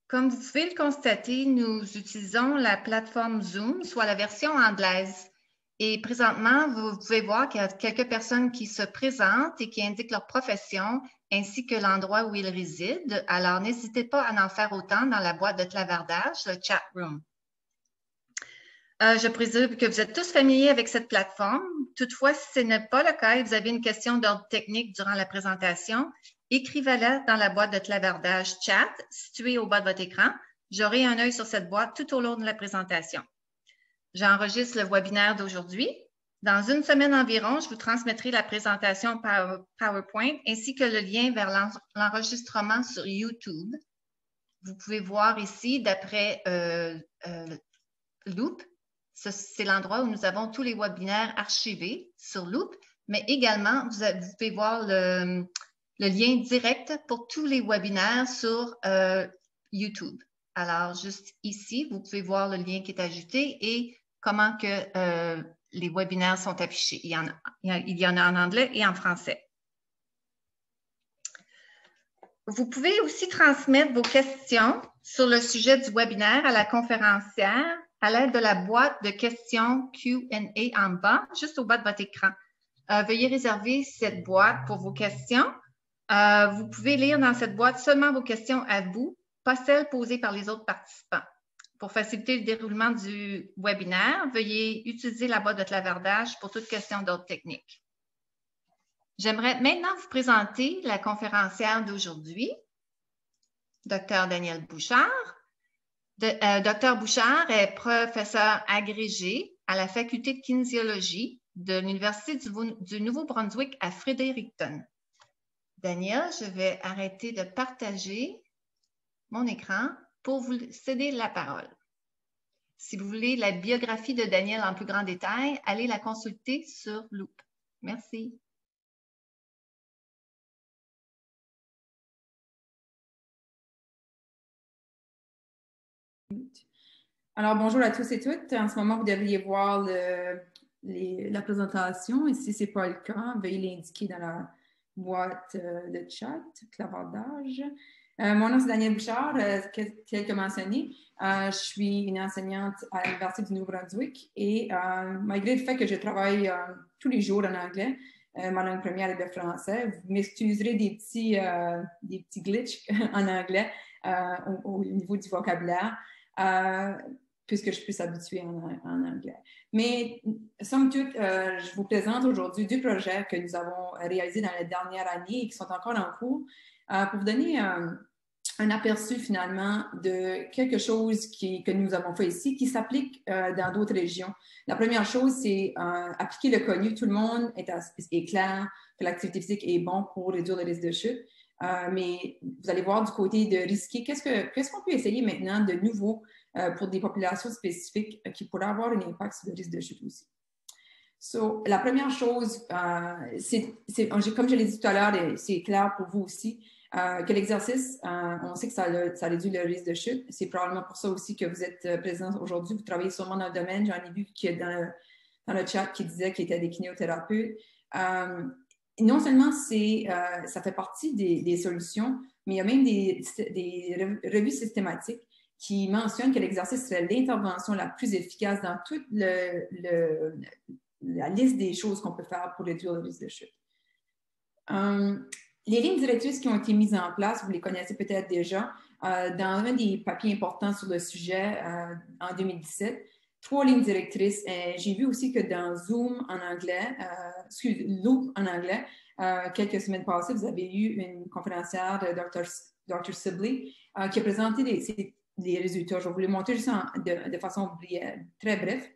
Comme vous pouvez le constater, nous utilisons la plateforme Zoom, soit la version anglaise. Et présentement, vous pouvez voir qu'il y a quelques personnes qui se présentent et qui indiquent leur profession ainsi que l'endroit où ils résident. Alors, n'hésitez pas à en faire autant dans la boîte de clavardage, le chat room. Je présume que vous êtes tous familiers avec cette plateforme. Toutefois, si ce n'est pas le cas et vous avez une question d'ordre technique durant la présentation, écrivez-la dans la boîte de clavardage chat située au bas de votre écran. J'aurai un œil sur cette boîte tout au long de la présentation. J'enregistre le webinaire d'aujourd'hui. Dans une semaine environ, je vous transmettrai la présentation PowerPoint ainsi que le lien vers l'enregistrement sur YouTube. Vous pouvez voir ici, d'après Loop, c'est l'endroit où nous avons tous les webinaires archivés sur Loop, mais également, vous pouvez voir le lien direct pour tous les webinaires sur YouTube. Alors, juste ici, vous pouvez voir le lien qui est ajouté et comment que les webinaires sont affichés. Il y en a en anglais et en français. Vous pouvez aussi transmettre vos questions sur le sujet du webinaire à la conférencière à l'aide de la boîte de questions Q&A en bas, juste au bas de votre écran. Veuillez réserver cette boîte pour vos questions. Vous pouvez lire dans cette boîte seulement vos questions à vous, pas celles posées par les autres participants. Pour faciliter le déroulement du webinaire, veuillez utiliser la boîte de clavardage pour toute question d'ordre technique. J'aimerais maintenant vous présenter la conférencière d'aujourd'hui, Dr. Danielle Bouchard. Dr. Bouchard est professeur agrégé à la faculté de kinésiologie de l'Université du Nouveau-Brunswick à Fredericton. Danielle, je vais arrêter de partager mon écran pour vous céder la parole. Si vous voulez la biographie de Danielle en plus grand détail, allez la consulter sur Loop. Merci. Alors, bonjour à tous et toutes. En ce moment, vous devriez voir la présentation. Et si ce n'est pas le cas, veuillez l'indiquer dans la boîte de chat, clavardage. Mon nom, c'est Danielle Bouchard, tel que mentionné. Je suis une enseignante à l'Université du Nouveau-Brunswick et malgré le fait que je travaille tous les jours en anglais, ma langue première est le français, vous m'excuserez des petits glitches en anglais au niveau du vocabulaire. Puisque je suis plus habituée en anglais. Mais, somme toute, je vous présente aujourd'hui 2 projets que nous avons réalisés dans la dernière année et qui sont encore en cours pour vous donner un aperçu finalement de quelque chose que nous avons fait ici qui s'applique dans d'autres régions. La première chose, c'est appliquer le connu. Tout le monde est clair que l'activité physique est bon pour réduire le risque de chute. Mais vous allez voir du côté de risquer, qu'est-ce qu'on peut essayer maintenant de nouveau pour des populations spécifiques qui pourraient avoir un impact sur le risque de chute aussi. So, la première chose, comme je l'ai dit tout à l'heure, c'est clair pour vous aussi, que l'exercice, on sait que ça réduit le risque de chute. C'est probablement pour ça aussi que vous êtes présents aujourd'hui. Vous travaillez sûrement dans le domaine. J'en ai vu qu'il y a dans le chat qui disait qu'il était des kinésithérapeutes. Non seulement ça fait partie des solutions, mais il y a même des revues systématiques qui mentionnent que l'exercice serait l'intervention la plus efficace dans toute la liste des choses qu'on peut faire pour réduire le risque de chute. Les lignes directrices qui ont été mises en place, vous les connaissez peut-être déjà, dans un des papiers importants sur le sujet en 2017, 3 lignes directrices. J'ai vu aussi que dans Zoom en anglais, Loop en anglais, quelques semaines passées, vous avez eu une conférencière de Dr. Sibley qui a présenté les résultats. Je vais vous les montrer juste de façon très brève.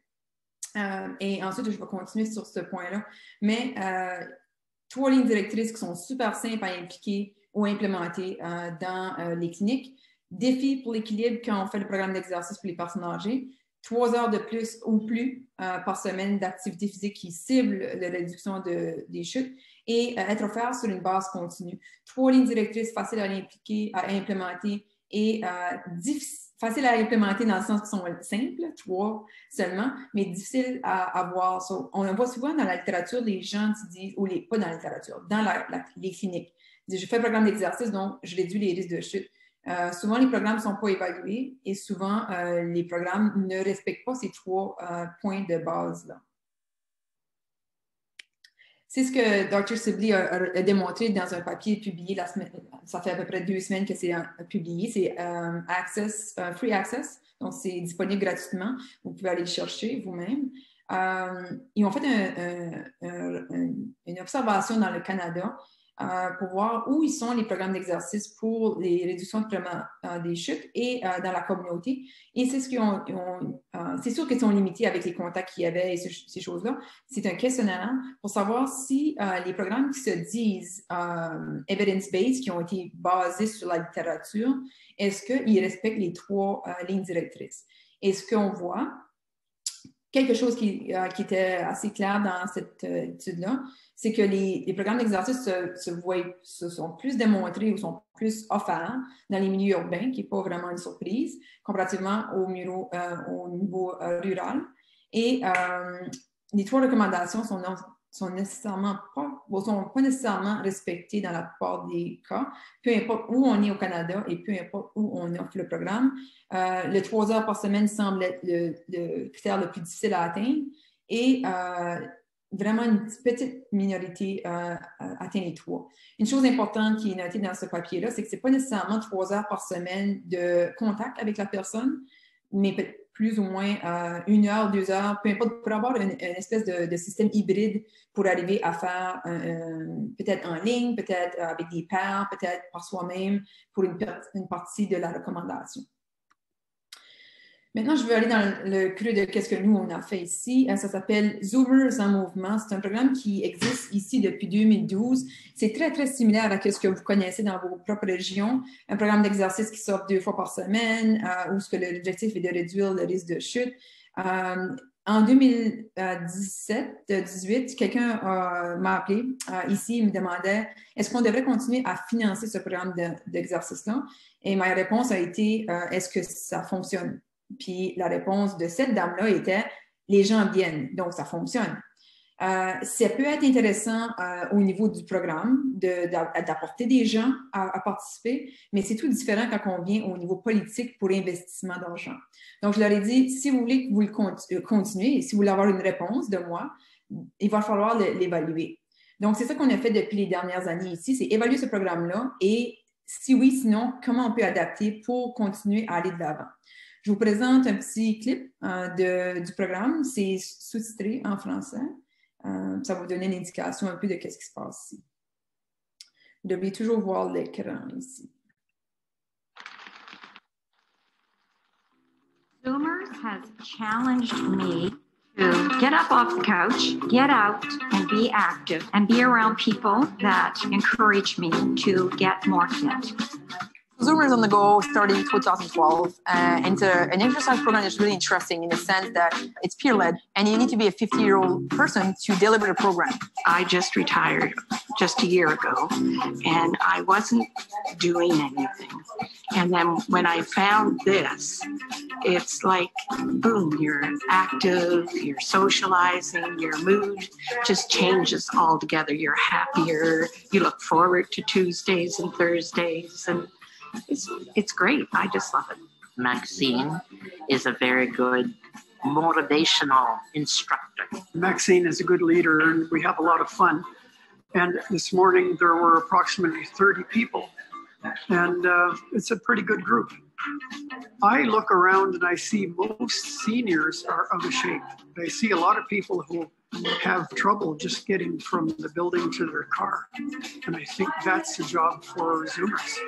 Et ensuite, je vais continuer sur ce point-là. Mais 3 lignes directrices qui sont super simples à impliquer ou implémenter dans les cliniques. Défi pour l'équilibre quand on fait le programme d'exercice pour les personnes âgées. 3 heures de plus ou plus par semaine d'activité physique qui cible la réduction des chutes et être offert sur une base continue. 3 lignes directrices faciles à implémenter et faciles à implémenter dans le sens qu'ils sont simples, 3 seulement, mais difficiles à avoir. On le voit souvent dans la littérature, les gens qui disent, pas dans la littérature, dans les cliniques. Ils disent, je fais un programme d'exercice, donc je réduis les risques de chute. Souvent, les programmes ne sont pas évalués et souvent, les programmes ne respectent pas ces 3 points de base-là. C'est ce que Dr. Sibley a démontré dans un papier publié la semaine, ça fait à peu près 2 semaines que c'est publié, c'est Free Access, donc c'est disponible gratuitement, vous pouvez aller le chercher vous-même. Ils ont fait une observation dans le Canada pour voir où ils sont les programmes d'exercice pour les réductions de des chutes et dans la communauté. Et c'est ce qu'ils ont c'est sûr qu'ils sont limités avec les contacts qu'il y avait et ces choses-là. C'est un questionnaire pour savoir si les programmes qui se disent evidence-based, qui ont été basés sur la littérature, est-ce qu'ils respectent les 3 lignes directrices? Et ce qu'on voit, quelque chose qui était assez clair dans cette étude-là, c'est que les programmes d'exercice se sont plus démontrés ou sont plus offerts dans les milieux urbains, qui n'est pas vraiment une surprise, comparativement au niveau rural. Et les 3 recommandations sont pas nécessairement respectées dans la plupart des cas, peu importe où on est au Canada et peu importe où on offre le programme. Le 3 heures par semaine semble être le critère le plus difficile à atteindre et vraiment une petite minorité atteint les 3. Une chose importante qui est notée dans ce papier-là, c'est que ce n'est pas nécessairement 3 heures par semaine de contact avec la personne, mais plus ou moins 1 heure, 2 heures, peu importe, pour avoir une espèce de système hybride pour arriver à faire peut-être en ligne, peut-être avec des pairs, peut-être par soi-même pour une partie de la recommandation. Maintenant, je veux aller dans le creux de qu'est-ce que nous, on a fait ici. Ça s'appelle Zoomers en mouvement. C'est un programme qui existe ici depuis 2012. C'est très, très similaire à ce que vous connaissez dans vos propres régions. Un programme d'exercice qui sort 2 fois par semaine, où l'objectif est de réduire le risque de chute. En 2017-18, quelqu'un m'a appelé ici et me demandait est-ce qu'on devrait continuer à financer ce programme d'exercice-là? Et ma réponse a été est-ce que ça fonctionne? Puis la réponse de cette dame-là était les gens viennent, donc ça fonctionne. Ça peut être intéressant au niveau du programme d'apporter des gens à participer, mais c'est tout différent quand on vient au niveau politique pour l'investissement d'argent. Donc, je leur ai dit, si vous voulez que vous le continuez, si vous voulez avoir une réponse de moi, il va falloir l'évaluer. Donc, c'est ça qu'on a fait depuis les dernières années ici, c'est évaluer ce programme-là et si oui, sinon, comment on peut adapter pour continuer à aller de l'avant. Je vous présente un petit clip du programme. C'est sous-titré en français. Ça va vous donner une indication un peu de ce qui se passe ici. Vous devez toujours voir l'écran ici. Zoomers has challenged me to get up off the couch, get out and be active, and be around people that encourage me to get more fit. Zoomers on the Go started in 2012, and it's an exercise program that's really interesting in the sense that it's peer-led, and you need to be a 50-year-old person to deliver the program. I just retired just a year ago, and I wasn't doing anything. And then when I found this, it's like, boom, you're active, you're socializing, your mood just changes altogether. You're happier, you look forward to Tuesdays and Thursdays, and it's great. I just love it. Maxine is a very good motivational instructor. Maxine is a good leader and we have a lot of fun. And this morning there were approximately 30 people and it's a pretty good group. I look around and I see most seniors are out of shape. I see a lot of people who have trouble just getting from the building to their car. And I think that's the job for Zoomers.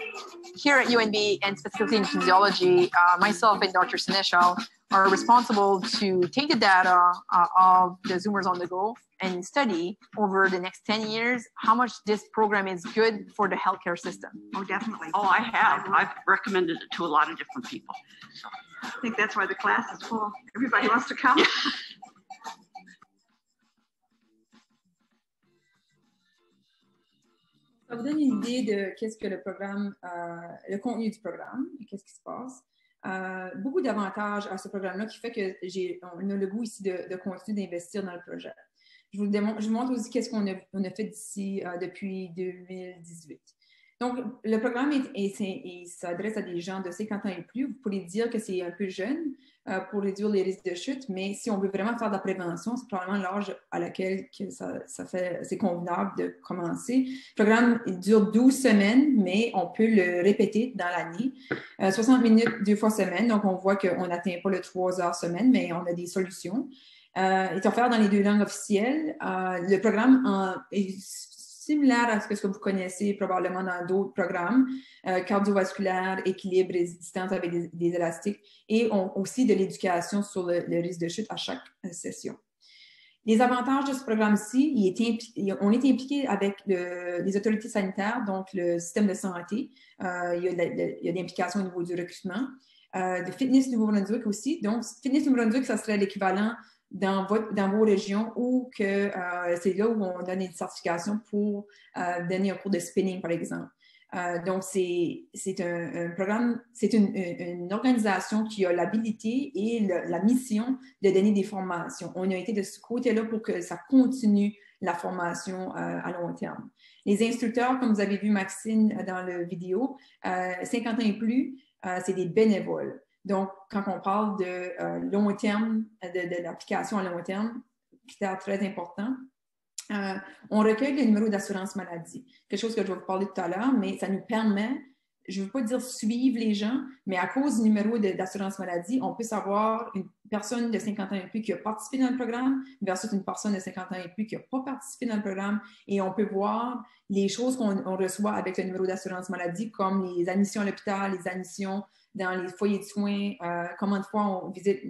Here at UNB, and specifically in physiology, myself and Dr. Seneschal are responsible to take the data of the Zoomers on the Go and study over the next 10 years how much this program is good for the healthcare system. Oh, definitely. Oh, I have. I've recommended it to a lot of different people. I think that's why the class is full. Everybody wants to come. Ça vous donne une idée de qu'est-ce que le programme, le contenu du programme et qu'est-ce qui se passe. Beaucoup d'avantages à ce programme-là qui fait qu'on a le goût ici de continuer d'investir dans le projet. Je vous montre aussi qu'est-ce qu'on a fait d'ici depuis 2018. Donc, le programme il s'adresse à des gens de 50 ans et plus. Vous pourrez dire que c'est un peu jeune pour réduire les risques de chute, mais si on veut vraiment faire de la prévention, c'est probablement l'âge à laquelle c'est convenable de commencer. Le programme il dure 12 semaines, mais on peut le répéter dans l'année. 60 minutes 2 fois semaine, donc on voit qu'on n'atteint pas le 3 heures semaine, mais on a des solutions. Il est offert dans les 2 langues officielles. Le programme est similaire à ce que vous connaissez probablement dans d'autres programmes, cardiovasculaire, équilibre, résistance avec des élastiques, et aussi de l'éducation sur le risque de chute à chaque session. Les avantages de ce programme-ci, on est impliqué avec les autorités sanitaires, donc le système de santé. Il y a l'implication au niveau du recrutement. De Fitness Nouveau-Brunswick aussi. Donc, Fitness Nouveau-Brunswick, ça serait l'équivalent dans vos régions où c'est là où on donne une certification pour donner un cours de spinning, par exemple. Donc, c'est un programme, c'est une organisation qui a l'habilité et la mission de donner des formations. On a été de ce côté-là pour que ça continue la formation à long terme. Les instructeurs, comme vous avez vu Maxine dans la vidéo, 50 ans et plus, c'est des bénévoles. Donc, quand on parle de long terme, de l'application à long terme, critère très important, on recueille le numéro d'assurance maladie. Quelque chose que je vais vous parler tout à l'heure, mais ça nous permet, je ne veux pas dire suivre les gens, mais à cause du numéro d'assurance maladie, on peut savoir une personne de 50 ans et plus qui a participé dans le programme versus une personne de 50 ans et plus qui n'a pas participé dans le programme. Et on peut voir les choses qu'on reçoit avec le numéro d'assurance maladie, comme les admissions à l'hôpital, les admissions dans les foyers de soins, combien de fois on visite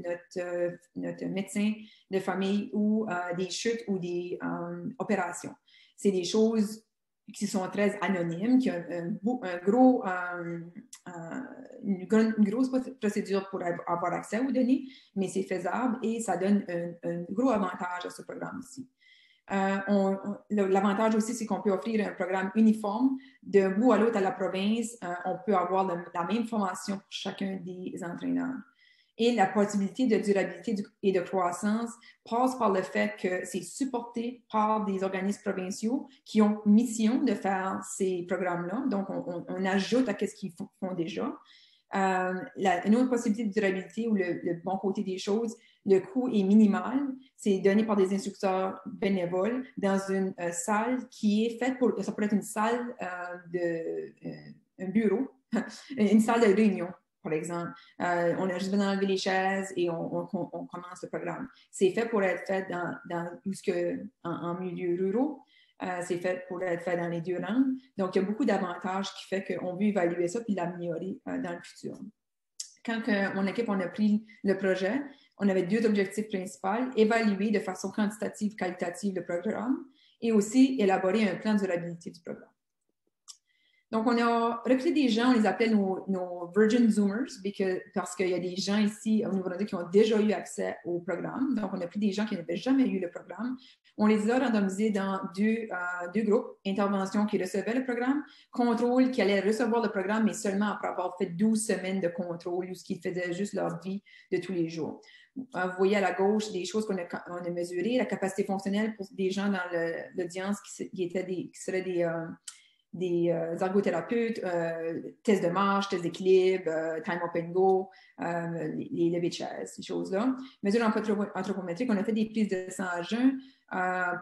notre médecin de famille ou des chutes ou des opérations. C'est des choses qui sont très anonymes, qui ont une grosse procédure pour avoir accès aux données, mais c'est faisable et ça donne un gros avantage à ce programme-ci. L'avantage aussi, c'est qu'on peut offrir un programme uniforme d'un bout à l'autre à la province. On peut avoir la même formation pour chacun des entraîneurs. Et la possibilité de durabilité et de croissance passe par le fait que c'est supporté par des organismes provinciaux qui ont mission de faire ces programmes-là. Donc, on ajoute à ce qu'ils font déjà. Une autre possibilité de durabilité ou le bon côté des choses, le coût est minimal. C'est donné par des instructeurs bénévoles dans une salle qui est faite pour, ça pourrait être une salle un bureau, une salle de réunion, par exemple. On a juste besoin d'enlever les chaises et on commence le programme. C'est fait pour être fait en milieu rural. C'est fait pour être fait dans les 2 langues. Donc, il y a beaucoup d'avantages qui fait qu'on veut évaluer ça puis l'améliorer dans le futur. Quand mon équipe, on a pris le projet, on avait 2 objectifs principaux: évaluer de façon quantitative, qualitative le programme et aussi élaborer un plan de durabilité du programme. Donc, on a recruté des gens, on les appelait nos Virgin Zoomers, parce qu'il y a des gens ici au Nouveau-Brunswick qui ont déjà eu accès au programme. Donc, on a pris des gens qui n'avaient jamais eu le programme. On les a randomisés dans deux groupes: intervention qui recevait le programme, contrôle qui allait recevoir le programme, mais seulement après avoir fait 12 semaines de contrôle, ou ce qui faisait juste leur vie de tous les jours. Vous voyez à la gauche des choses qu'on a mesurées, la capacité fonctionnelle pour des gens dans l'audience qui seraient des ergothérapeutes, tests de marche, tests d'équilibre, time up and go, les levées de chaise, ces choses-là. Mesure anthropométrique, on a fait des prises de sang à jeun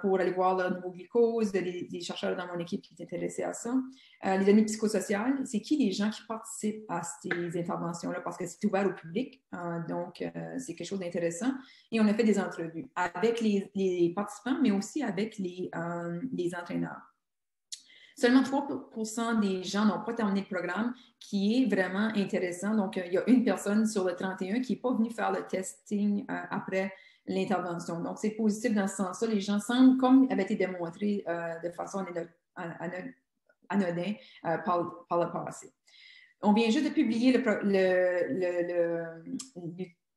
pour aller voir leur niveau glucose, des chercheurs dans mon équipe qui étaient intéressés à ça. Les données psychosociales, c'est qui les gens qui participent à ces interventions-là, parce que c'est ouvert au public, donc c'est quelque chose d'intéressant. Et on a fait des entrevues avec les participants, mais aussi avec les entraîneurs. Seulement 3% des gens n'ont pas terminé le programme, qui est vraiment intéressant. Donc, il y a une personne sur le 31 qui n'est pas venue faire le testing après l'intervention. Donc, c'est positif dans ce sens-là. Les gens semblent, comme avait été démontré de façon anodine par le passé. On vient juste de publier le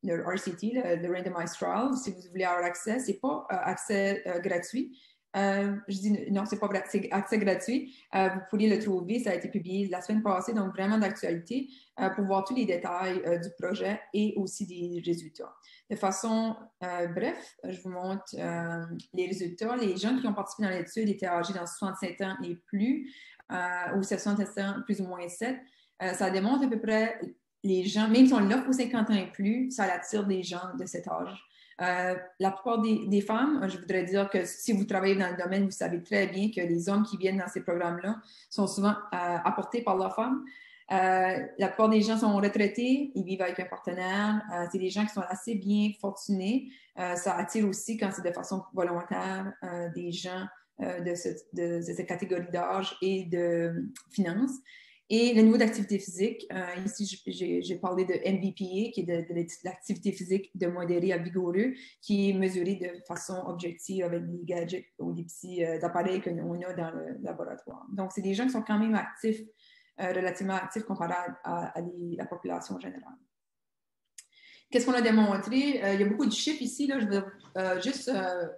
RCT, le Randomized Trial. Si vous voulez avoir accès, ce n'est pas accès gratuit. Je dis non, c'est pas vrai, c'est accès gratuit. Vous pourriez le trouver, ça a été publié la semaine passée, donc vraiment d'actualité pour voir tous les détails du projet et aussi des résultats. De façon bref, je vous montre les résultats. Les gens qui ont participé dans l'étude étaient âgés dans 65 ans et plus. aux sessions testant plus ou moins 7, ça démontre à peu près les gens, même si on l'offre aux 50 ans et plus, ça attire des gens de cet âge. La plupart des femmes, je voudrais dire que si vous travaillez dans le domaine, vous savez très bien que les hommes qui viennent dans ces programmes-là sont souvent apportés par leurs femmes. La plupart des gens sont retraités, ils vivent avec un partenaire. C'est des gens qui sont assez bien fortunés. Ça attire aussi, quand c'est de façon volontaire, des gens de cette catégorie d'âge et de finances. Et le niveau d'activité physique, ici, j'ai parlé de MVPA, qui est de l'activité physique de modéré à vigoureux, qui est mesuré de façon objective avec des gadgets ou des petits appareils qu'on a dans le laboratoire. Donc, c'est des gens qui sont quand même actifs, relativement actifs comparé à la population générale. Qu'est-ce qu'on a démontré? Il y a beaucoup de chiffres ici. Là. Je veux juste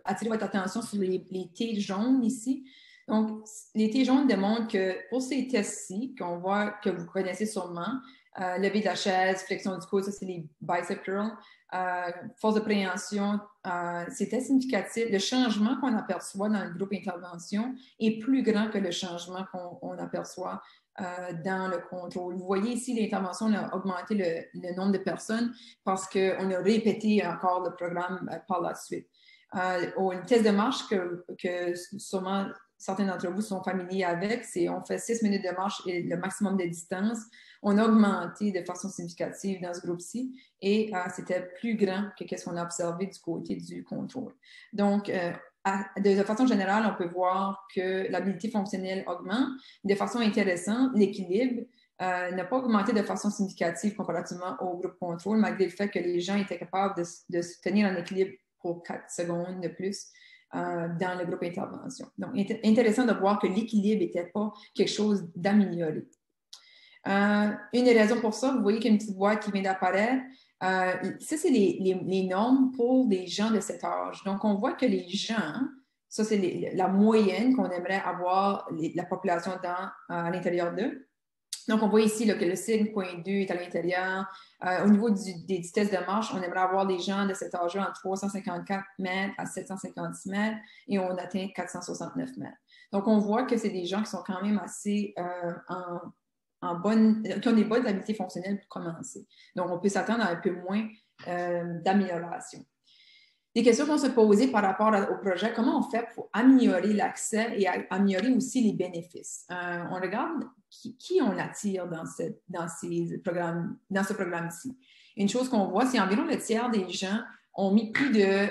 attirer votre attention sur les T jaunes ici. Donc, les T jaunes démontrent que pour ces tests-ci, qu'on voit que vous connaissez sûrement, lever de la chaise, flexion du coude, ça c'est les bicep curls, force de préhension, c'était significatif. Le changement qu'on aperçoit dans le groupe intervention est plus grand que le changement qu'on aperçoit dans le contrôle. Vous voyez ici, l'intervention a augmenté le nombre de personnes parce qu'on a répété encore le programme par la suite. Au test de marche que sûrement certains d'entre vous sont familiers avec, c'est on fait 6 minutes de marche et le maximum de distance. On a augmenté de façon significative dans ce groupe-ci et c'était plus grand que ce qu'on a observé du côté du contrôle. Donc, de façon générale, on peut voir que l'habilité fonctionnelle augmente. De façon intéressante, l'équilibre n'a pas augmenté de façon significative comparativement au groupe contrôle, malgré le fait que les gens étaient capables de se tenir en équilibre pour 4 secondes de plus dans le groupe intervention. Donc, intéressant de voir que l'équilibre n'était pas quelque chose d'amélioré. Une des raisons pour ça, vous voyez qu'il y a une petite boîte qui vient d'apparaître. Ça, c'est les normes pour les gens de cet âge. Donc, on voit que les gens, ça, c'est la moyenne qu'on aimerait avoir la population à l'intérieur d'eux. Donc, on voit ici là, que le signe .2 est à l'intérieur. Au niveau des vitesses de marche, on aimerait avoir des gens de cet âge-là entre 354 mètres à 756 mètres et on atteint 469 mètres. Donc, on voit que c'est des gens qui sont quand même assez qui ont des bonnes habiletés fonctionnelles pour commencer. Donc, on peut s'attendre à un peu moins d'amélioration. Des questions qu'on se posait par rapport au projet, comment on fait pour améliorer l'accès et améliorer aussi les bénéfices? On regarde qui on attire dans ce programme-ci. Une chose qu'on voit, c'est environ le tiers des gens ont mis plus de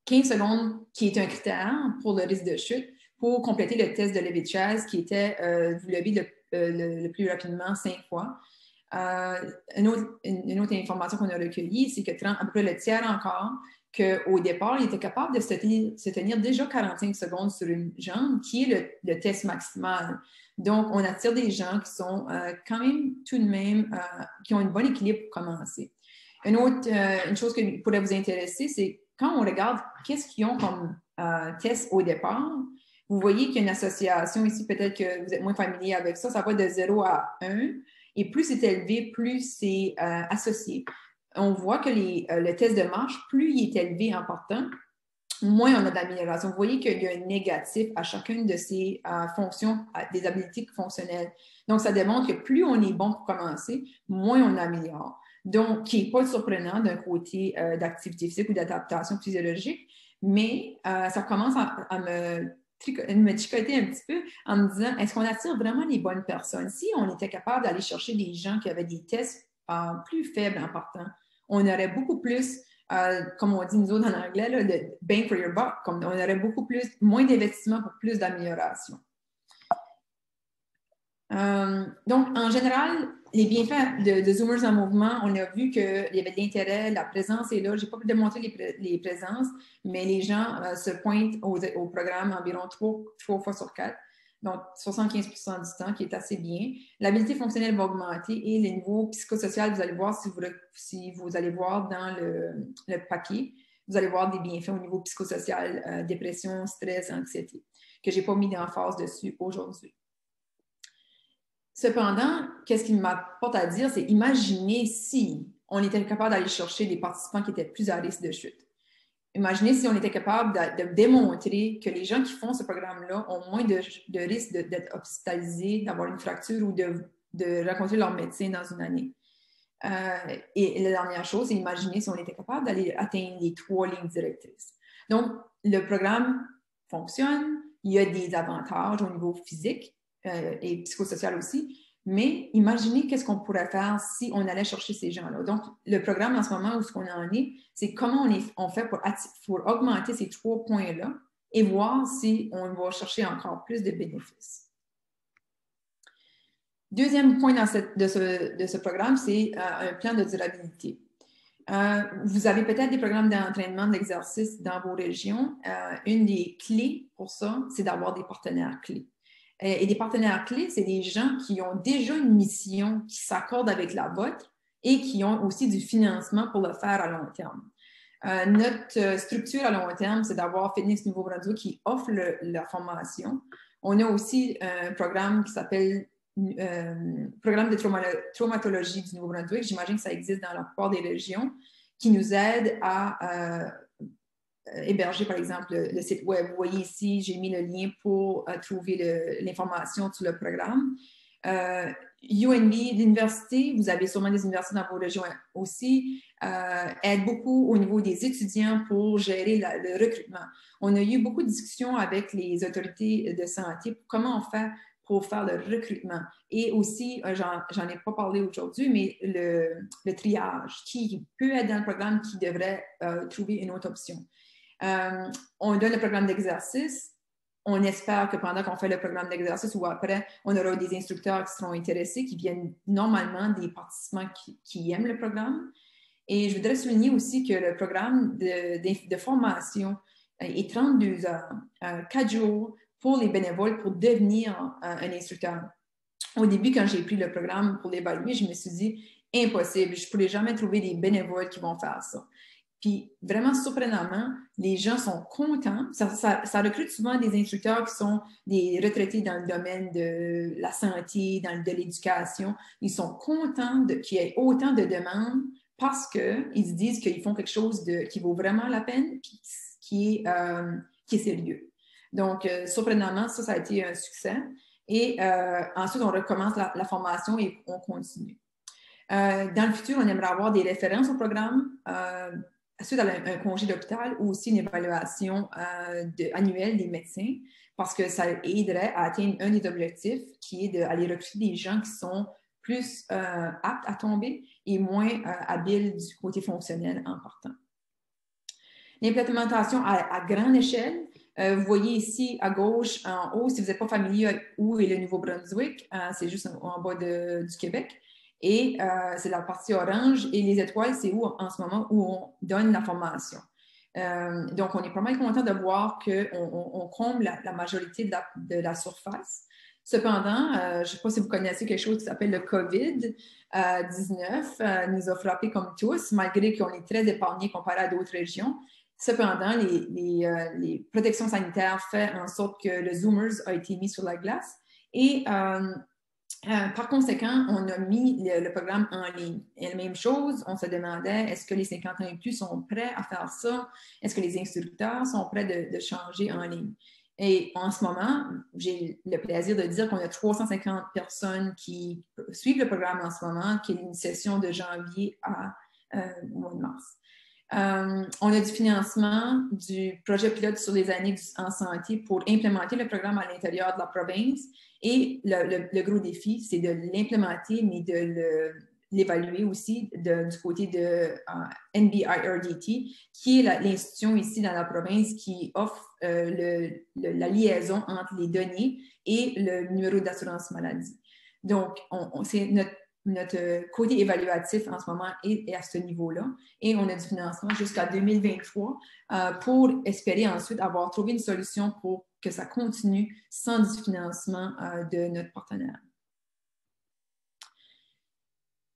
15 secondes, qui est un critère pour le risque de chute, pour compléter le test de lever de chaise, qui était vous levez le plus rapidement 5 fois. Une autre information qu'on a recueillie, c'est que à peu près le tiers encore, qu'au départ, il était capable de se tenir déjà 45 secondes sur une jambe, qui est le test maximal. Donc, on attire des gens qui sont quand même tout de même, qui ont un bon équilibre pour commencer. Une chose qui pourrait vous intéresser, c'est quand on regarde qu'est-ce qu'ils ont comme test au départ, vous voyez qu'il y a une association ici, peut-être que vous êtes moins familier avec ça, ça va de 0 à 1. Et plus c'est élevé, plus c'est associé. On voit que le test de marche, plus il est élevé en partant, moins on a d'amélioration. Vous voyez qu'il y a un négatif à chacune de ces fonctions, des habiletés fonctionnelles. Donc, ça démontre que plus on est bon pour commencer, moins on améliore. Donc, qui n'est pas surprenant d'un côté d'activité physique ou d'adaptation physiologique, mais ça commence à me chicoter un petit peu en me disant, est-ce qu'on attire vraiment les bonnes personnes? Si on était capable d'aller chercher des gens qui avaient des tests plus faibles en partant, on aurait beaucoup plus, comme on dit nous autres en anglais, là, de bang for your buck, on aurait beaucoup plus, moins d'investissement pour plus d'amélioration. Donc, en général, les bienfaits de Zoomers en mouvement, on a vu qu'il y avait de l'intérêt, la présence est là. Je n'ai pas pu démontrer les présences, mais les gens se pointent au programme environ 3 fois sur 4, donc 75% du temps, qui est assez bien. L'habilité fonctionnelle va augmenter et le niveau psychosocial, vous allez voir si vous allez voir dans le papier, vous allez voir des bienfaits au niveau psychosocial, dépression, stress, anxiété, que je n'ai pas mis d'emphase dessus aujourd'hui. Cependant, qu'est-ce qu'il m'apporte à dire, c'est imaginer si on était capable d'aller chercher des participants qui étaient plus à risque de chute. imaginez si on était capable de démontrer que les gens qui font ce programme-là ont moins de risque d'être hospitalisés, d'avoir une fracture ou de rencontrer leur médecin dans une année. Et la dernière chose, c'est imaginer si on était capable d'aller atteindre les 3 lignes directrices. Donc, le programme fonctionne, il y a des avantages au niveau physique et psychosocial aussi, mais imaginez qu'est-ce qu'on pourrait faire si on allait chercher ces gens-là. Donc, le programme en ce moment, où ce qu'on en est, c'est comment on fait pour augmenter ces 3 points-là et voir si on va chercher encore plus de bénéfices. Deuxième point de ce programme, c'est un plan de durabilité. Vous avez peut-être des programmes d'entraînement d'exercice dans vos régions. Une des clés pour ça, c'est d'avoir des partenaires clés. Et des partenaires clés, c'est des gens qui ont déjà une mission qui s'accorde avec la vôtre et qui ont aussi du financement pour le faire à long terme. Notre structure à long terme, c'est d'avoir Fitness Nouveau-Brunswick qui offre la formation. On a aussi un programme qui s'appelle Programme de traumatologie du Nouveau-Brunswick. J'imagine que ça existe dans la plupart des régions, qui nous aide à héberger, par exemple, le site web. Vous voyez ici, j'ai mis le lien pour trouver l'information sur le programme. UNB, l'université, vous avez sûrement des universités dans vos régions aussi, aide beaucoup au niveau des étudiants pour gérer le recrutement. On a eu beaucoup de discussions avec les autorités de santé pour comment on fait pour faire le recrutement. Et aussi, j'en ai pas parlé aujourd'hui, mais le triage, qui peut être dans le programme, qui devrait trouver une autre option. On donne le programme d'exercice. On espère que pendant qu'on fait le programme d'exercice ou après, on aura des instructeurs qui seront intéressés, qui viennent normalement des participants qui aiment le programme. Et je voudrais souligner aussi que le programme de formation est 32 heures, 4 jours pour les bénévoles pour devenir un instructeur. Au début, quand j'ai pris le programme pour l'évaluer, je me suis dit, impossible, je ne pourrais jamais trouver des bénévoles qui vont faire ça. Puis, vraiment surprenamment, les gens sont contents. Ça recrute souvent des instructeurs qui sont des retraités dans le domaine de la santé, de l'éducation. Ils sont contents qu'il y ait autant de demandes parce qu'ils se disent qu'ils font quelque chose qui vaut vraiment la peine, qui est sérieux. Donc, surprenamment, ça a été un succès. Et ensuite, on recommence la formation et on continue. Dans le futur, on aimerait avoir des références au programme, suite à un congé d'hôpital ou aussi une évaluation annuelle des médecins, parce que ça aiderait à atteindre un des objectifs, qui est d'aller recruter des gens qui sont plus aptes à tomber et moins habiles du côté fonctionnel en partant. L'implémentation à grande échelle. Vous voyez ici à gauche, en haut, si vous n'êtes pas familier avec où est le Nouveau-Brunswick, c'est juste en bas du Québec. Et c'est la partie orange. Et les étoiles, c'est où en ce moment où on donne la formation. Donc, on est pas mal content de voir qu'on comble la majorité de la surface. Cependant, je ne sais pas si vous connaissez quelque chose qui s'appelle le COVID-19, nous a frappé comme tous, malgré qu'on est très épargnés comparé à d'autres régions. Cependant, les protections sanitaires font en sorte que le Zoomers a été mis sur la glace et par conséquent, on a mis le programme en ligne. Et la même chose, on se demandait, est-ce que les 50 ans et plus sont prêts à faire ça? Est-ce que les instructeurs sont prêts de changer en ligne? Et en ce moment, j'ai le plaisir de dire qu'on a 350 personnes qui suivent le programme en ce moment, qui est une session de janvier au mois de mars. On a du financement du projet pilote sur les années en santé pour implémenter le programme à l'intérieur de la province. Et le gros défi, c'est de l'implémenter, mais de l'évaluer aussi du côté de NBIRDT, qui est l'institution ici dans la province qui offre la liaison entre les données et le numéro d'assurance maladie. Donc, c'est notre côté évaluatif en ce moment est à ce niveau-là et on a du financement jusqu'à 2023 pour espérer ensuite avoir trouvé une solution pour que ça continue sans du financement de notre partenaire.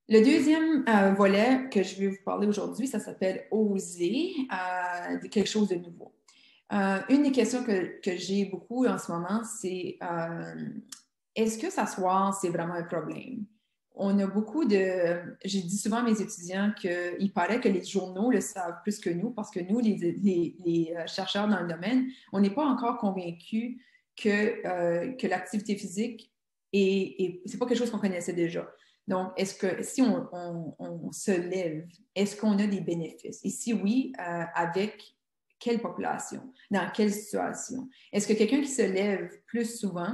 Le deuxième volet que je vais vous parler aujourd'hui, ça s'appelle « Oser », quelque chose de nouveau. Une des questions que j'ai beaucoup en ce moment, c'est est-ce que s'asseoir, c'est vraiment un problème? on a beaucoup de... Je dis souvent à mes étudiants qu'il paraît que les journaux le savent plus que nous parce que nous, les chercheurs dans le domaine, on n'est pas encore convaincus que l'activité physique c'est pas quelque chose qu'on connaissait déjà. Donc, est-ce que si on se lève, est-ce qu'on a des bénéfices? Et si oui, avec quelle population? Dans quelle situation? Est-ce que quelqu'un qui se lève plus souvent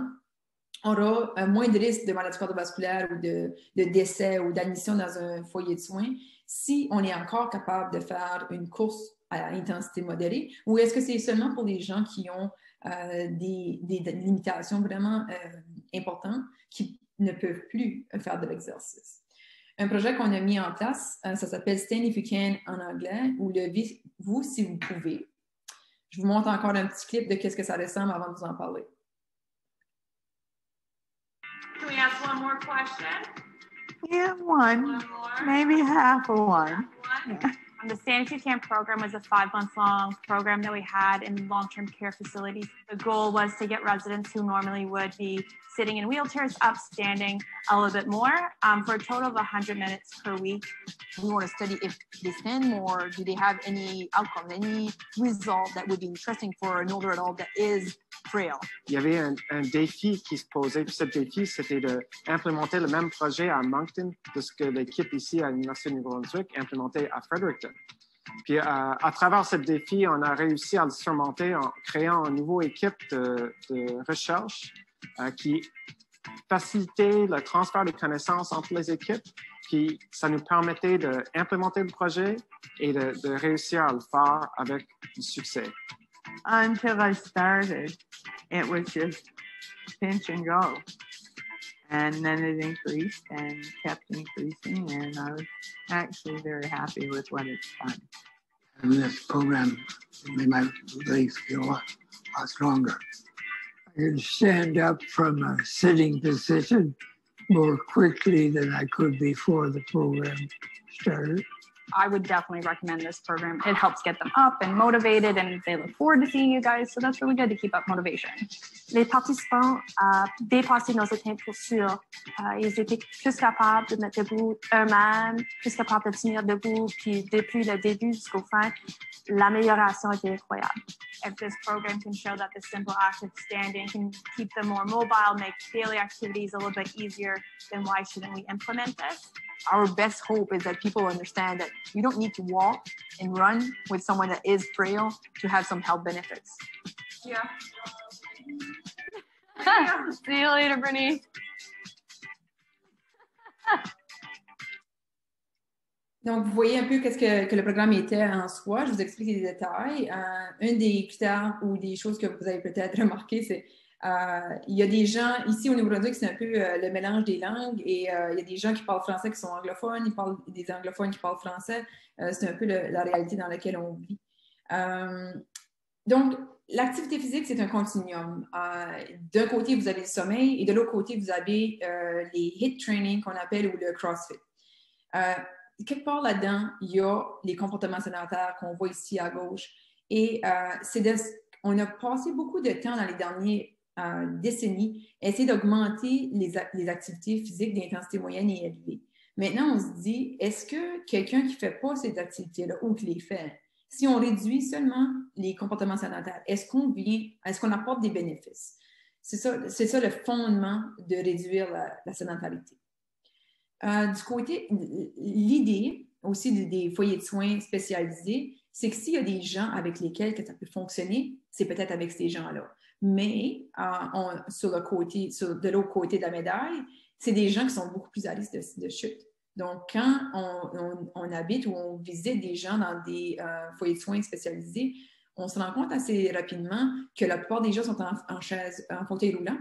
aura moins de risques de maladies cardiovasculaires ou de décès ou d'admission dans un foyer de soins si on est encore capable de faire une course à intensité modérée? Ou est-ce que c'est seulement pour les gens qui ont des limitations vraiment importantes qui ne peuvent plus faire de l'exercice? Un projet qu'on a mis en place, ça s'appelle Stand If You Can en anglais, ou Levez-vous si vous pouvez. Je vous montre encore un petit clip de qu'est-ce que ça ressemble avant de vous en parler. Can we ask one more question? Yeah, one maybe half of one. The Stand If You Can program was a 5-month-long program that we had in long-term care facilities. The goal was to get residents who normally would be sitting in wheelchairs up, standing a little bit more for a total of 100 minutes per week. We want to study if they stand more, do they have any outcomes, any result that would be interesting for an older adult that is frail. Il y avait un défi qui se posait, puis ce défi, c'était d'implémenter le même projet à Moncton de ce que l'équipe ici à l'Université du Nouveau-Brunswick implémentait à Fredericton. Puis à travers ce défi, on a réussi à le surmonter en créant une nouvelle équipe de recherche qui facilitait le transfert de connaissances entre les équipes, puis ça nous permettait d'implémenter le projet et de réussir à le faire avec du succès. Until I started, it was just pinch and go. And then it increased and kept increasing, and I was actually very happy with what it's done. And this program made my legs feel a lot stronger. I could stand up from a sitting position more quickly than I could before the program started. I would definitely recommend this program. It helps get them up and motivated, and they look forward to seeing you guys. So that's really good to keep up motivation. Les participants dépassaient nos postures. Ils étaient plus capables de mettre debout eux-mêmes, plus capables de tenir debout. Puis depuis le début jusqu'au fin, l'amélioration était incroyable. If this program can show that the simple act of standing can keep them more mobile, make daily activities a little bit easier, then why shouldn't we implement this? Our best hope is that people understand that you don't need to walk and run with someone that is frail to have some health benefits. Yeah. See you later, Brittany. Donc, vous voyez un peu qu'est-ce que le programme était en soi. Je vous explique les détails. Un des critères ou des choses que vous avez peut-être remarqué, c'est il y a des gens, ici au Nouveau-Brunswick, c'est un peu le mélange des langues et il y a des gens qui parlent français qui sont anglophones, des anglophones qui parlent français. C'est un peu la réalité dans laquelle on vit. Donc, l'activité physique, c'est un continuum. D'un côté, vous avez le sommeil et de l'autre côté, vous avez les HIIT training qu'on appelle ou le CrossFit. Quelque part là-dedans, il y a les comportements sédentaires qu'on voit ici à gauche. Et on a passé beaucoup de temps dans les dernières décennies à essayer d'augmenter les activités physiques d'intensité moyenne et élevée. Maintenant, on se dit, est-ce que quelqu'un qui ne fait pas ces activités-là ou qui les fait, si on réduit seulement les comportements sédentaires, est-ce qu'on apporte des bénéfices? C'est ça le fondement de réduire la sédentarité. Du côté, l'idée aussi des foyers de soins spécialisés, c'est que s'il y a des gens avec lesquels que ça peut fonctionner, c'est peut-être avec ces gens-là. Mais de l'autre côté de la médaille, c'est des gens qui sont beaucoup plus à risque de chute. Donc, quand on habite ou on visite des gens dans des foyers de soins spécialisés, on se rend compte assez rapidement que la plupart des gens sont en fauteuil roulant.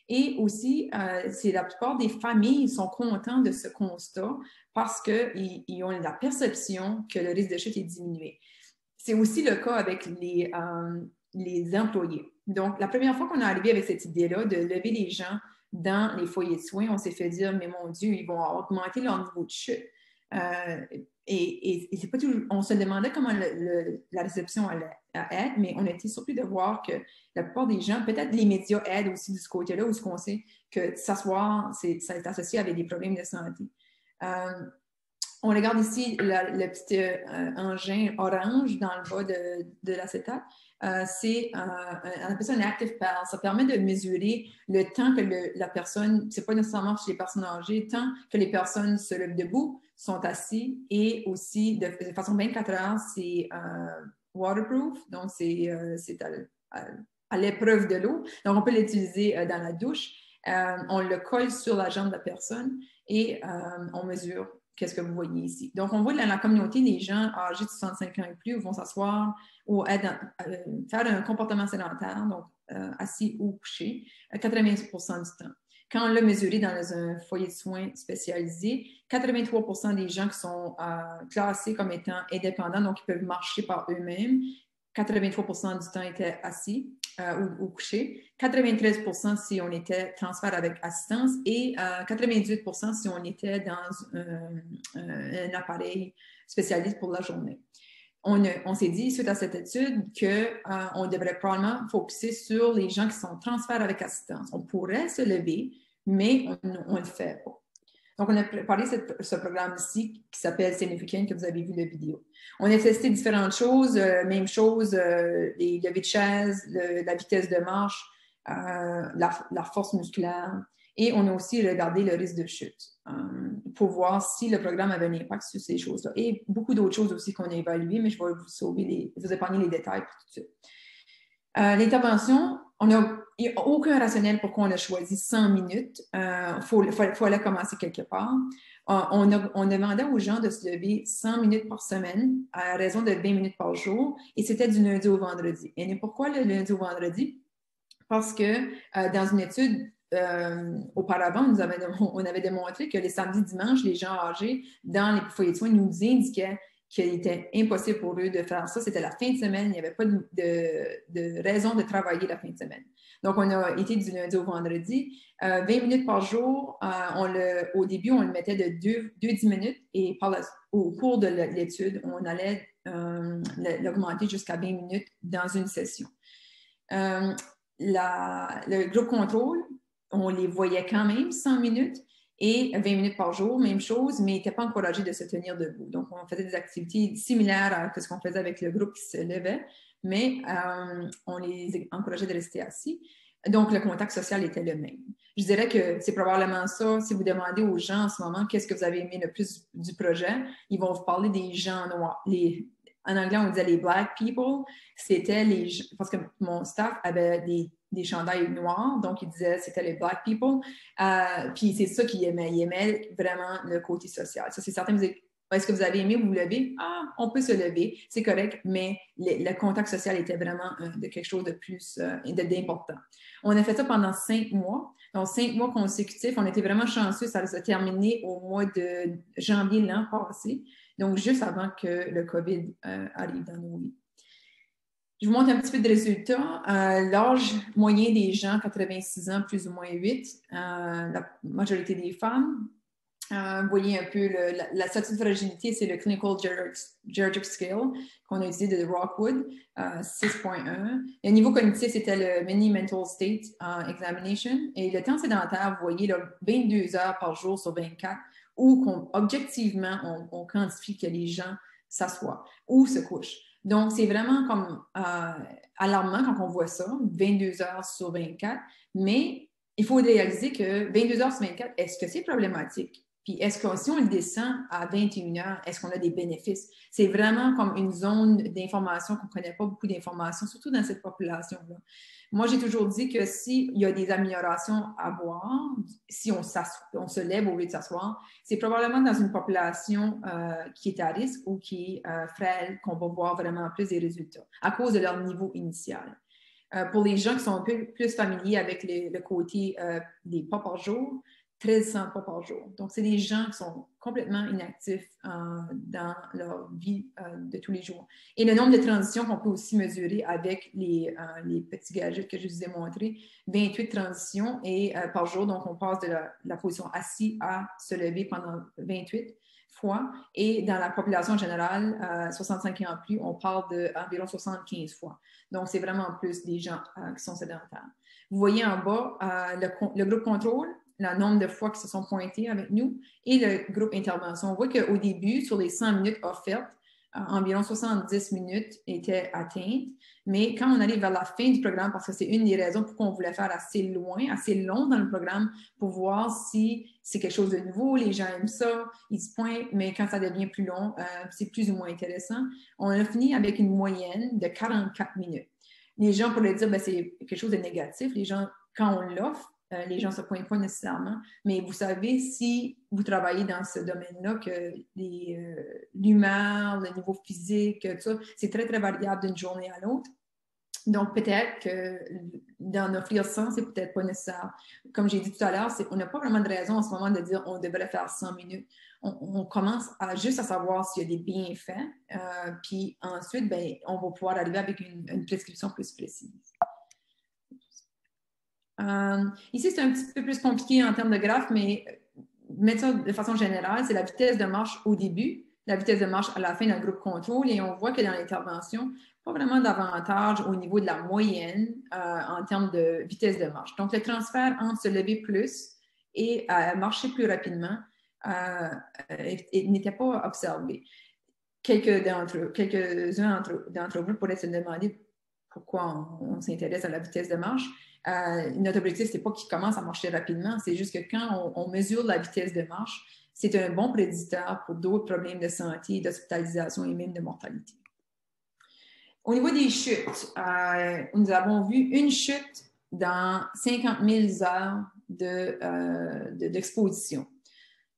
Et aussi, la plupart des familles sont contents de ce constat parce qu'ils ont la perception que le risque de chute est diminué. C'est aussi le cas avec les employés. Donc, la première fois qu'on est arrivé avec cette idée-là de lever les gens dans les foyers de soins, on s'est fait dire, mais mon Dieu, ils vont augmenter leur niveau de chute. Et c'est pas toujours, on se demandait comment la réception allait être, mais on était surpris de voir que la plupart des gens, peut-être les médias aident aussi de ce côté-là, où on sait que s'asseoir, ça est associé avec des problèmes de santé. On regarde ici le petit engin orange dans le bas de l'acétate. C'est on appelle ça un active pal. Ça permet de mesurer le temps que la personne, c'est pas nécessairement chez les personnes âgées, le temps que les personnes se lèvent debout, sont assis, et aussi de façon 24 heures, c'est waterproof, donc c'est à l'épreuve de l'eau. Donc on peut l'utiliser dans la douche. On le colle sur la jambe de la personne et on mesure qu'est-ce que vous voyez ici. Donc, on voit dans la communauté, les gens âgés de 65 ans et plus vont s'asseoir ou faire un comportement sédentaire, donc assis ou couché, 80% du temps. Quand on l'a mesuré dans un foyer de soins spécialisé, 83% des gens qui sont classés comme étant indépendants, donc ils peuvent marcher par eux-mêmes, 83% du temps étaient assis ou couchés, 93% si on était transfert avec assistance et 98% si on était dans un appareil spécialisé pour la journée. On s'est dit, suite à cette étude, qu'on devrait probablement focuser sur les gens qui sont transférés avec assistance. On pourrait se lever, mais on ne le fait pas. Donc, on a préparé ce programme ici qui s'appelle Significant, que vous avez vu la vidéo. On a testé différentes choses, même chose, les levées de chaise, la vitesse de marche, la force musculaire, et on a aussi regardé le risque de chute pour voir si le programme avait un impact sur ces choses-là. Et beaucoup d'autres choses aussi qu'on a évaluées, mais je vais vous épargner les détails pour tout de suite. L'intervention, il n'y a aucun rationnel pourquoi on a choisi 100 minutes. Faut aller commencer quelque part. On demandait aux gens de se lever 100 minutes par semaine à raison de 20 minutes par jour, et c'était du lundi au vendredi. Et pourquoi le lundi au vendredi? Parce que dans une étude auparavant, on avait démontré que les samedis, dimanches, les gens âgés dans les foyers de soins nous indiquaient qu'il était impossible pour eux de faire ça. C'était la fin de semaine. Il n'y avait pas de raison de travailler la fin de semaine. Donc, on a été du lundi au vendredi. 20 minutes par jour, au début, on le mettait de 10 minutes et au cours de l'étude, on allait l'augmenter jusqu'à 20 minutes dans une session. Le groupe contrôle, on les voyait quand même 100 minutes. Et 20 minutes par jour, même chose, mais ils n'étaient pas encouragés de se tenir debout. Donc, on faisait des activités similaires à ce qu'on faisait avec le groupe qui se levait, mais on les encourageait de rester assis. Donc, le contact social était le même. Je dirais que c'est probablement ça. Si vous demandez aux gens en ce moment qu'est-ce que vous avez aimé le plus du projet, ils vont vous parler des gens noirs. En anglais, on disait les Black people. C'était parce que mon staff avait des chandails noirs, donc il disait c'était les Black people. Puis c'est ça qu'il aimait. Il aimait vraiment le côté social. Ça, c'est certain. Vous dites, est-ce que vous avez aimé vous lever? Ah, on peut se lever, c'est correct, mais le contact social était vraiment quelque chose de plus d'important. On a fait ça pendant 5 mois. Donc, 5 mois consécutifs. On était vraiment chanceux. Ça s'est terminé au mois de janvier l'an passé. Donc, juste avant que le COVID arrive dans nos vies. Je vous montre un petit peu de résultats. L'âge moyen des gens, 86 ans, plus ou moins 8. La majorité des femmes. Vous voyez un peu la statut de fragilité, c'est le Clinical Geriatric Scale qu'on a utilisé de Rockwood, 6.1. Le niveau cognitif, c'était le Mini Mental State Examination. Et le temps sédentaire, vous voyez, là, 22 heures par jour sur 24, où objectivement, on quantifie que les gens s'assoient ou se couchent. Donc, c'est vraiment comme alarmant quand on voit ça, 22 heures sur 24, mais il faut réaliser que 22 heures sur 24, est-ce que c'est problématique? Puis est-ce que si on le descend à 21 heures, est-ce qu'on a des bénéfices? C'est vraiment comme une zone d'information qu'on ne connaît pas beaucoup d'informations, surtout dans cette population-là. Moi, j'ai toujours dit que s'il y a des améliorations à voir, si on se lève au lieu de s'asseoir, c'est probablement dans une population qui est à risque ou qui est frêle qu'on va voir vraiment plus des résultats à cause de leur niveau initial. Pour les gens qui sont un peu plus familiers avec le côté des pas par jour, 1300 fois par jour. Donc, c'est des gens qui sont complètement inactifs dans leur vie de tous les jours. Et le nombre de transitions qu'on peut aussi mesurer avec les petits gadgets que je vous ai montrés, 28 transitions par jour. Donc, on passe de la position assis à se lever pendant 28 fois. Et dans la population générale, 65 ans en plus, on parle d'environ 75 fois. Donc, c'est vraiment plus des gens qui sont sédentaires. Vous voyez en bas le groupe contrôle, le nombre de fois qui se sont pointés avec nous, et le groupe intervention. On voit qu'au début, sur les 100 minutes offertes, environ 70 minutes étaient atteintes. Mais quand on arrive vers la fin du programme, parce que c'est une des raisons pourquoi on voulait faire assez long dans le programme, pour voir si c'est quelque chose de nouveau, les gens aiment ça, ils se pointent, mais quand ça devient plus long, c'est plus ou moins intéressant. On a fini avec une moyenne de 44 minutes. Les gens pourraient dire que c'est quelque chose de négatif. Les gens, quand on l'offre, les gens ne se pointent pas nécessairement, mais vous savez, si vous travaillez dans ce domaine-là, que l'humeur, le niveau physique, tout ça, c'est très, très variable d'une journée à l'autre. Donc, peut-être que d'en offrir 100, c'est peut-être pas nécessaire. Comme j'ai dit tout à l'heure, on n'a pas vraiment de raison en ce moment de dire on devrait faire 100 minutes. On commence juste à savoir s'il y a des bienfaits, puis ensuite, on va pouvoir arriver avec une prescription plus précise. Ici, c'est un petit peu plus compliqué en termes de graphe, mais mettre ça de façon générale, c'est la vitesse de marche au début, la vitesse de marche à la fin d'un groupe contrôle, et on voit que dans l'intervention, pas vraiment d'avantage au niveau de la moyenne en termes de vitesse de marche. Donc, le transfert entre se lever plus et marcher plus rapidement n'était pas observé. Quelques-uns d'entre vous pourraient se demander pourquoi on s'intéresse à la vitesse de marche. Notre objectif, ce n'est pas qu'ils commencent à marcher rapidement, c'est juste que quand on mesure la vitesse de marche, c'est un bon prédicteur pour d'autres problèmes de santé, d'hospitalisation et même de mortalité. Au niveau des chutes, nous avons vu une chute dans 50 000 heures d'exposition.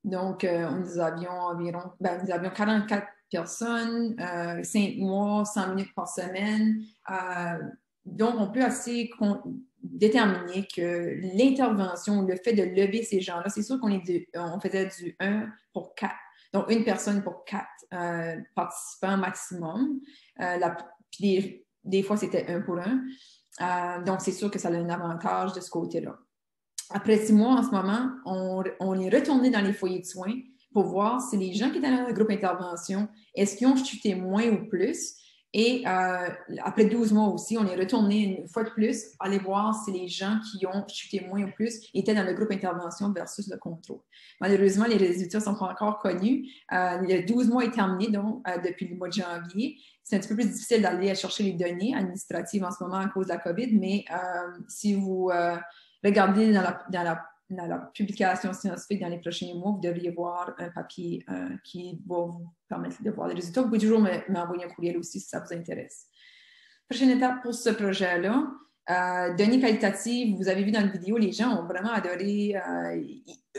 Donc, nous avions 44 personnes, 5 mois, 100 minutes par semaine. Donc, on peut assez déterminer que l'intervention, le fait de lever ces gens-là, c'est sûr on faisait du 1 pour 4. Donc, une personne pour 4 participants maximum. Puis des fois, c'était 1 pour 1. Donc, c'est sûr que ça a un avantage de ce côté-là. Après 6 mois, en ce moment, on est retourné dans les foyers de soins pour voir si les gens qui étaient dans le groupe intervention, est-ce qu'ils ont chuté moins ou plus? Et après 12 mois aussi, on est retourné une fois de plus, aller voir si les gens qui ont chuté moins ou plus étaient dans le groupe intervention versus le contrôle. Malheureusement, les résultats ne sont pas encore connus. Le 12 mois est terminé donc depuis le mois de janvier. C'est un petit peu plus difficile d'aller chercher les données administratives en ce moment à cause de la COVID, mais si vous regardez dans la publication scientifique dans les prochains mois, vous devriez voir un papier qui va vous permettre de voir les résultats. Vous pouvez toujours m'envoyer un courriel aussi si ça vous intéresse. Prochaine étape pour ce projet-là, données qualitatives. Vous avez vu dans la vidéo, les gens ont vraiment adoré.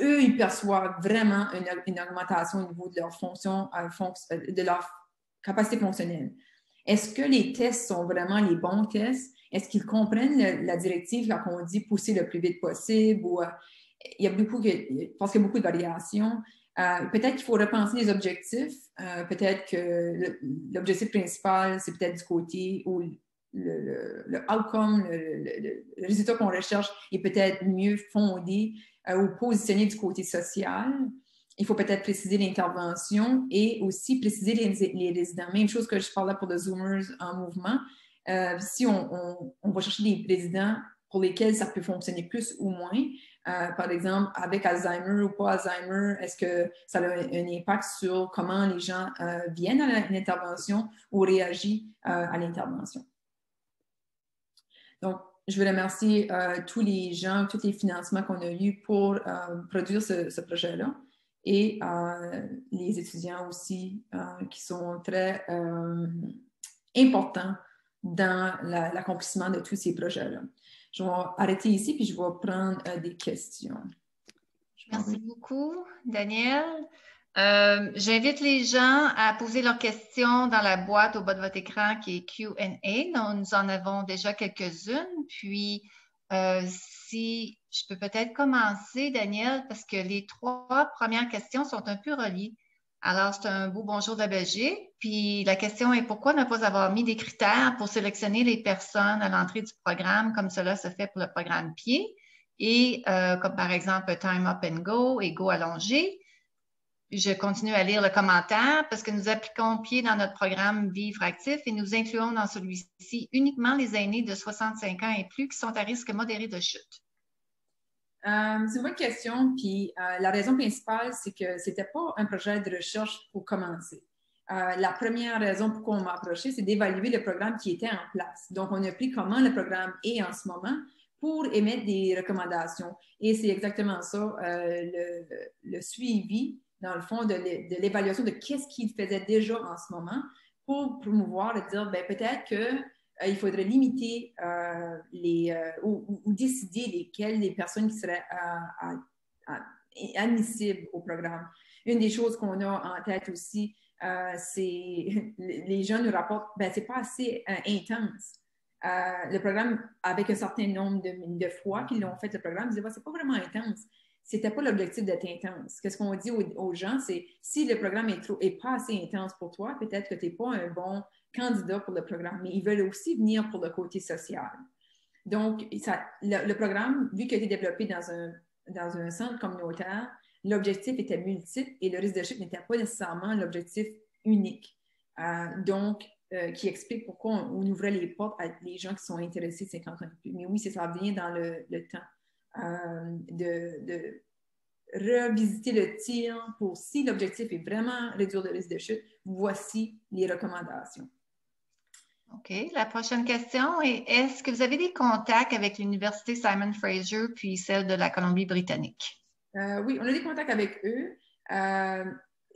Eux, ils perçoivent vraiment une augmentation au niveau de leur fonction, de leur capacité fonctionnelle. Est-ce que les tests sont vraiment les bons tests? Est-ce qu'ils comprennent la directive quand on dit pousser le plus vite possible? Ou, il y a beaucoup de variations. Peut-être qu'il faut repenser les objectifs. Peut-être que l'objectif principal, c'est peut-être du côté où le outcome, le résultat qu'on recherche est peut-être mieux fondé ou positionné du côté social. Il faut peut-être préciser l'intervention et aussi préciser les résidents. Même chose que je parlais pour les Zoomers en mouvement. Si on va chercher des résidents pour lesquels ça peut fonctionner plus ou moins, par exemple, avec Alzheimer ou pas Alzheimer, est-ce que ça a un impact sur comment les gens viennent à l'intervention ou réagissent à l'intervention? Donc, je veux remercier tous les gens, tous les financements qu'on a eus pour produire ce projet-là et les étudiants aussi qui sont très importants dans l'accomplissement de tous ces projets-là. Je vais arrêter ici puis je vais prendre des questions. Merci beaucoup, Daniel. J'invite les gens à poser leurs questions dans la boîte au bas de votre écran qui est Q&A. Nous en avons déjà quelques-unes. Puis, si Je peux peut-être commencer, Daniel, parce que les 3 premières questions sont un peu reliées. Alors, c'est un beau bonjour de la Belgique. Puis la question est pourquoi ne pas avoir mis des critères pour sélectionner les personnes à l'entrée du programme comme cela se fait pour le programme Pied et comme par exemple Time Up and Go et Go Allongé. Je continue à lire le commentaire parce que nous appliquons Pied dans notre programme Vivre Actif et nous incluons dans celui-ci uniquement les aînés de 65 ans et plus qui sont à risque modéré de chute. C'est une bonne question, puis la raison principale, c'est que ce n'était pas un projet de recherche pour commencer. La première raison pourquoi on m'a approché, c'est d'évaluer le programme qui était en place. Donc, on a pris comment le programme est en ce moment pour émettre des recommandations. Et c'est exactement ça, le suivi, dans le fond, de l'évaluation de qu'est-ce qu'il faisait déjà en ce moment pour promouvoir et dire, ben, peut-être que il faudrait limiter ou décider lesquelles des personnes qui seraient admissibles au programme. Une des choses qu'on a en tête aussi, c'est les gens nous rapportent, ben, c'est pas assez intense. Le programme, avec un certain nombre de fois qu'ils l'ont fait, le programme, ils disaient, ben, c'est pas vraiment intense. C'était pas l'objectif d'être intense. Qu'est-ce qu'on dit aux gens, c'est si le programme est pas assez intense pour toi, peut-être que tu n'es pas un bon candidat pour le programme, mais ils veulent aussi venir pour le côté social. Donc, le programme, vu qu'il a été développé dans un centre communautaire, l'objectif était multiple et le risque de chute n'était pas nécessairement l'objectif unique. Qui explique pourquoi on ouvrait les portes à les gens qui sont intéressés 50 ans et plus. Mais oui, ça vient dans le temps. De revisiter le tir pour si l'objectif est vraiment réduire le risque de chute, voici les recommandations. OK. La prochaine question est, est-ce que vous avez des contacts avec l'Université Simon Fraser puis celle de la Colombie-Britannique? Oui, on a des contacts avec eux.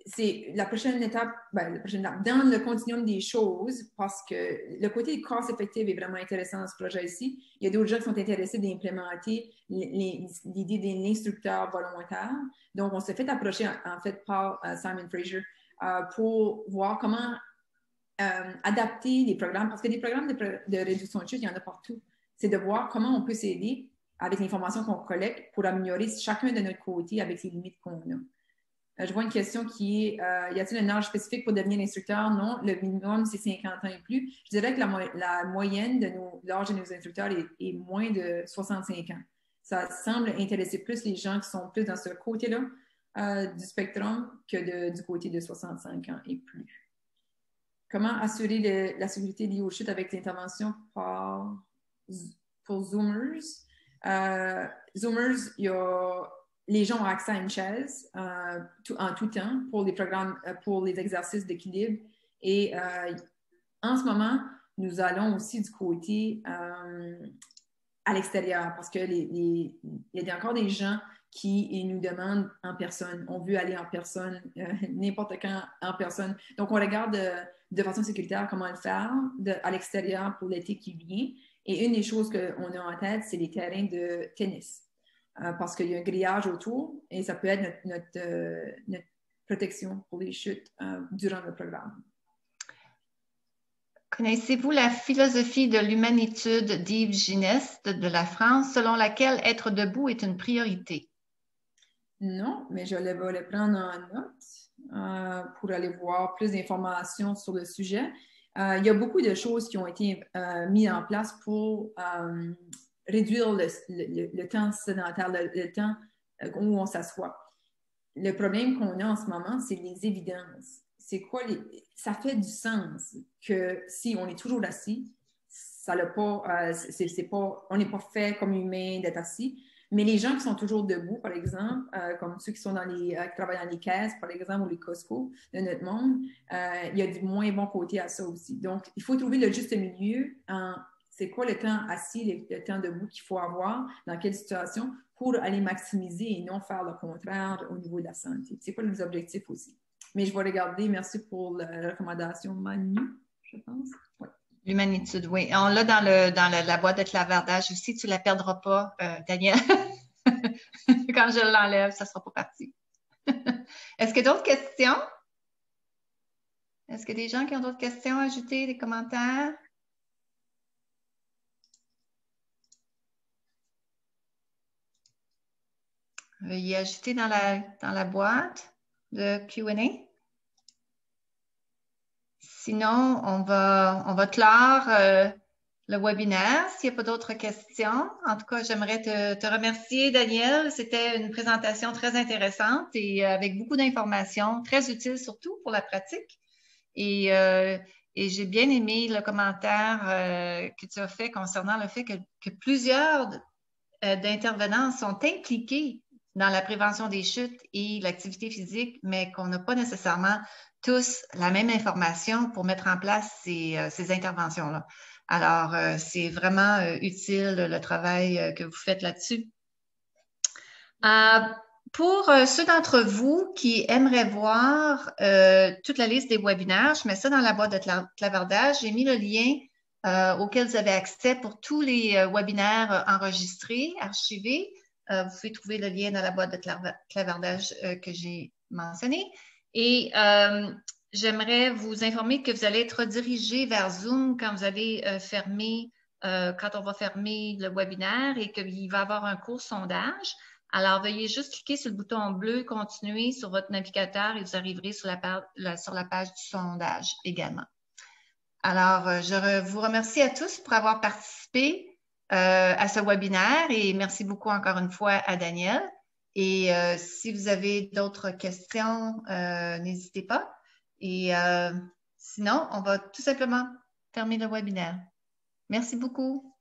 C'est la prochaine étape, dans le continuum des choses, parce que le côté cost effective est vraiment intéressant dans ce projet-ci. Il y a d'autres gens qui sont intéressés d'implémenter l'idée d'un instructeur volontaire. Donc, on s'est fait approcher, en fait, par Simon Fraser pour voir comment adapter les programmes, parce que des programmes de réduction de chute, il y en a partout. C'est de voir comment on peut s'aider avec l'information qu'on collecte pour améliorer chacun de notre côté avec les limites qu'on a. Je vois une question qui est, y a-t-il un âge spécifique pour devenir instructeur? Non, le minimum, c'est 50 ans et plus. Je dirais que la moyenne de l'âge de nos instructeurs est moins de 65 ans. Ça semble intéresser plus les gens qui sont plus dans ce côté-là du spectrum que du côté de 65 ans et plus. Comment assurer la sécurité liée aux chutes avec l'intervention pour Zoomers? Zoomers, les gens ont accès à une chaise en tout temps pour les programmes, pour les exercices d'équilibre. Et en ce moment, nous allons aussi du côté à l'extérieur parce qu'il y a encore des gens qui nous demandent en personne. On veut aller en personne, n'importe quand en personne. Donc, on regarde de façon sécuritaire comment le faire à l'extérieur pour l'été qui vient. Et une des choses qu'on a en tête, c'est les terrains de tennis. Parce qu'il y a un grillage autour et ça peut être notre protection pour les chutes durant le programme. Connaissez-vous la philosophie de l'humanitude d'Yves Gineste de la France, selon laquelle être debout est une priorité? Non, mais je vais le prendre en note pour aller voir plus d'informations sur le sujet. Il y a beaucoup de choses qui ont été mises en place pour réduire le temps sédentaire, le temps où on s'assoit. Le problème qu'on a en ce moment, c'est les évidences. C'est quoi ça fait du sens que si on est toujours assis, ça n'a pas, on n'est pas fait comme humain d'être assis. Mais les gens qui sont toujours debout, par exemple, comme ceux qui sont qui travaillent dans les caisses, par exemple, ou les Costco de notre monde, il y a du moins bon côté à ça aussi. Donc, il faut trouver le juste milieu c'est quoi le temps assis, le temps debout qu'il faut avoir, dans quelle situation, pour aller maximiser et non faire le contraire au niveau de la santé. C'est quoi les objectifs aussi. Mais je vais regarder. Merci pour la recommandation, Manu, je pense. Ouais. L'humanitude, oui. On l'a dans la boîte de clavardage aussi. Tu ne la perdras pas, Daniel. Quand je l'enlève, ça ne sera pas parti. Est-ce qu'il y a d'autres questions? Est-ce qu'il y a des gens qui ont d'autres questions à ajouter, des commentaires? Veuillez ajouter dans la boîte de Q&A. Sinon, on va clore le webinaire s'il n'y a pas d'autres questions. En tout cas, j'aimerais te remercier, Daniel. C'était une présentation très intéressante et avec beaucoup d'informations, très utiles surtout pour la pratique. Et j'ai bien aimé le commentaire que tu as fait concernant le fait que plusieurs d'intervenants sont impliqués dans la prévention des chutes et l'activité physique, mais qu'on n'a pas nécessairement tous la même information pour mettre en place ces interventions-là. Alors, c'est vraiment utile le travail que vous faites là-dessus. Pour ceux d'entre vous qui aimeraient voir toute la liste des webinaires, je mets ça dans la boîte de clavardage. J'ai mis le lien auquel vous avez accès pour tous les webinaires enregistrés, archivés. Vous pouvez trouver le lien dans la boîte de clavardage que j'ai mentionné. Et j'aimerais vous informer que vous allez être redirigé vers Zoom quand vous allez quand on va fermer le webinaire et qu'il va y avoir un court sondage. Alors, veuillez juste cliquer sur le bouton bleu « Continuer » sur votre navigateur et vous arriverez sur la page du sondage également. Alors, je vous remercie à tous pour avoir participé à ce webinaire et merci beaucoup encore une fois à Daniel. Et si vous avez d'autres questions, n'hésitez pas. Et sinon, on va tout simplement terminer le webinaire. Merci beaucoup.